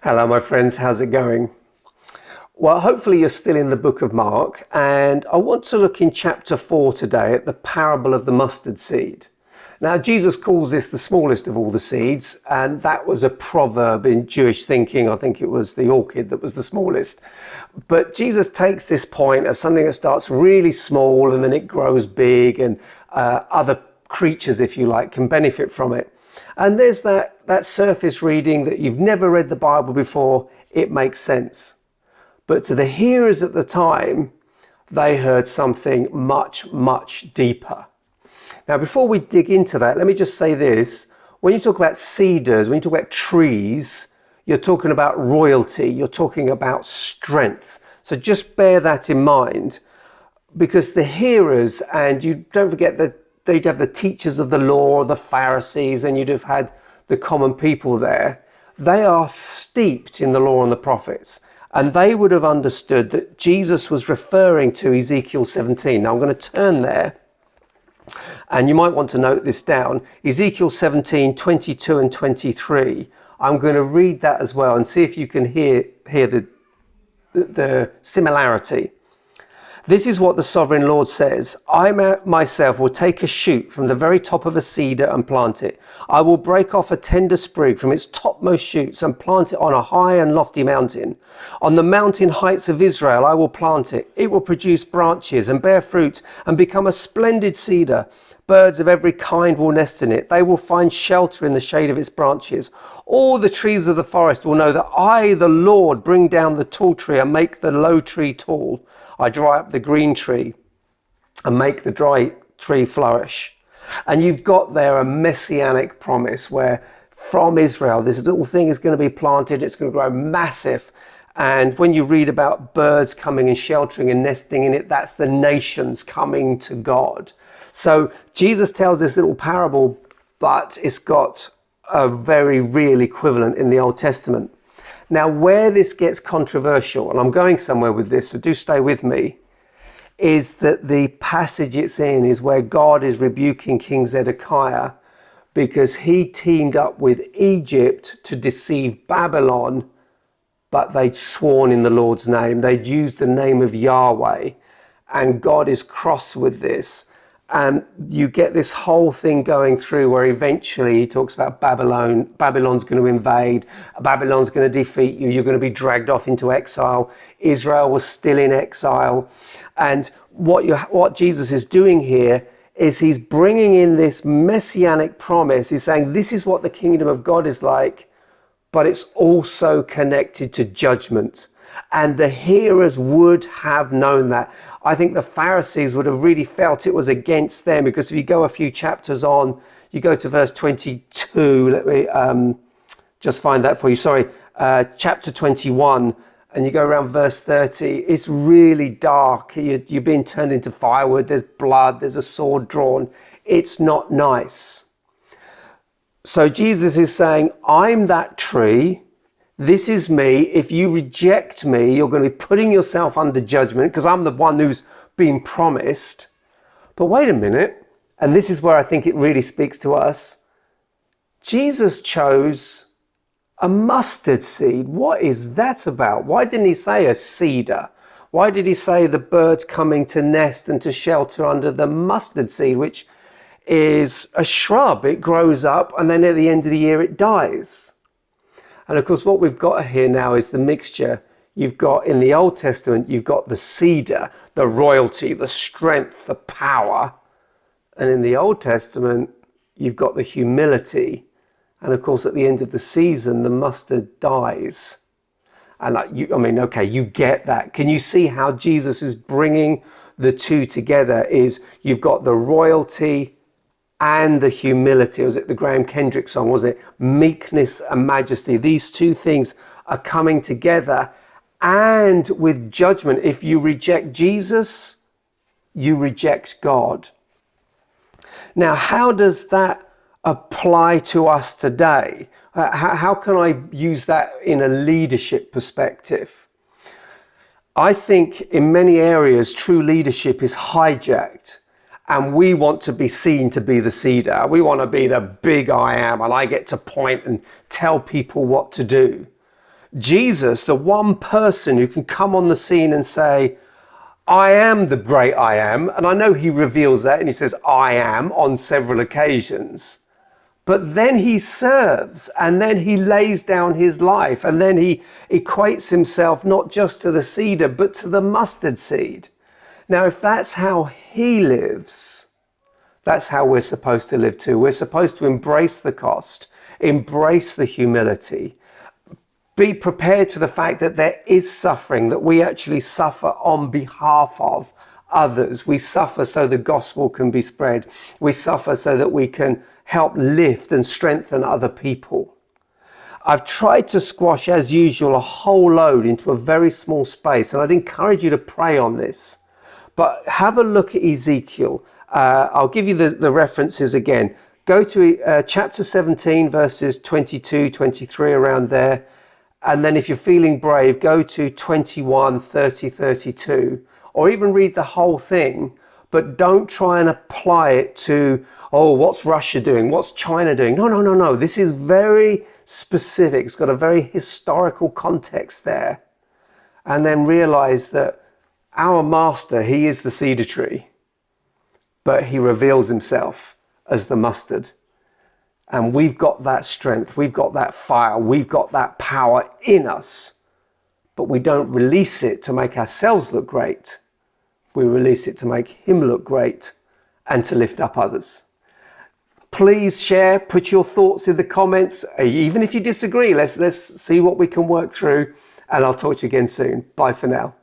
Hello, my friends. How's it going? Well, hopefully you're still in the book of Mark, and I want to look in chapter 4 today at the parable of the mustard seed. Now, Jesus calls this the smallest of all the seeds, and that was a proverb in Jewish thinking. I think it was the orchid that was the smallest. But Jesus takes this point of something that starts really small and then it grows big, and other creatures, if you like, can benefit from it. And there's that surface reading that you've never read the Bible before, it makes sense. But to the hearers at the time, they heard something much, much deeper. Now, before we dig into that, let me just say this. When you talk about cedars, when you talk about trees, you're talking about royalty, you're talking about strength. So just bear that in mind, because the hearers, and you don't forget that they'd have the teachers of the law, the Pharisees, and you'd have had the common people there. They are steeped in the law and the prophets, and they would have understood that Jesus was referring to Ezekiel 17. Now I'm going to turn there, and you might want to note this down. Ezekiel 17, 22 and 23. I'm going to read that as well and see if you can hear the similarity. This is what the sovereign Lord says. I myself will take a shoot from the very top of a cedar and plant it. I will break off a tender sprig from its topmost shoots and plant it on a high and lofty mountain. On the mountain heights of Israel, I will plant it. It will produce branches and bear fruit and become a splendid cedar. Birds of every kind will nest in it. They will find shelter in the shade of its branches. All the trees of the forest will know that I, the Lord, bring down the tall tree and make the low tree tall. I dry up the green tree and make the dry tree flourish. And you've got there a messianic promise where from Israel, this little thing is going to be planted. It's going to grow massive. And when you read about birds coming and sheltering and nesting in it, that's the nations coming to God. So Jesus tells this little parable, but it's got a very real equivalent in the Old Testament. Now, where this gets controversial, and I'm going somewhere with this, so do stay with me, is that the passage it's in is where God is rebuking King Zedekiah because he teamed up with Egypt to deceive Babylon, but they'd sworn in the Lord's name. They'd used the name of Yahweh, and God is cross with this. And you get this whole thing going through where eventually he talks about Babylon. Babylon's going to invade. Babylon's going to defeat you. You're going to be dragged off into exile. Israel was still in exile. And what Jesus is doing here is he's bringing in this messianic promise. He's saying this is what the kingdom of God is like, but it's also connected to judgment. And the hearers would have known that. I think the Pharisees would have really felt it was against them, because if you go a few chapters on, you go to verse 22, let me just find that for you. Sorry, chapter 21, and you go around verse 30, it's really dark. You're being turned into firewood. There's blood, there's a sword drawn. It's not nice. So Jesus is saying, I'm that tree. This is me. If you reject me, you're going to be putting yourself under judgment because I'm the one who's been promised. But wait a minute, and this is where I think it really speaks to us. Jesus chose a mustard seed. What is that about? Why didn't he say a cedar? Why did he say the birds coming to nest and to shelter under the mustard seed, which is a shrub? It grows up and then at the end of the year it dies. And of course, what we've got here now is the mixture. You've got in the Old Testament, you've got the cedar, the royalty, the strength, the power. And in the Old Testament, you've got the humility. And of course, at the end of the season, the mustard dies. And you get that. Can you see how Jesus is bringing the two together? Is you've got the royalty and the humility. Was it the Graham Kendrick song? Was it meekness and majesty? These two things are coming together, and with judgment. If you reject Jesus, you reject God. Now, how does that apply to us today? How can I use that in a leadership perspective? I think in many areas, true leadership is hijacked. And we want to be seen to be the cedar. We want to be the big I am, and I get to point and tell people what to do. Jesus, the one person who can come on the scene and say, I am the great I am. And I know he reveals that and he says, I am on several occasions. But then he serves, and then he lays down his life, and then he equates himself not just to the cedar, but to the mustard seed. Now, if that's how he lives, that's how we're supposed to live too. We're supposed to embrace the cost, embrace the humility, be prepared for the fact that there is suffering, that we actually suffer on behalf of others. We suffer so the gospel can be spread. We suffer so that we can help lift and strengthen other people. I've tried to squash, as usual, a whole load into a very small space, and I'd encourage you to pray on this. But have a look at Ezekiel. I'll give you the references again. Go to chapter 17, verses 22, 23, around there. And then if you're feeling brave, go to 21, 30, 32, or even read the whole thing. But don't try and apply it to, oh, what's Russia doing? What's China doing? No. This is very specific. It's got a very historical context there. And then realize that our master, he is the cedar tree, but he reveals himself as the mustard. And we've got that strength. We've got that fire. We've got that power in us, but we don't release it to make ourselves look great. We release it to make him look great and to lift up others. Please share, put your thoughts in the comments. Even if you disagree, let's see what we can work through. And I'll talk to you again soon. Bye for now.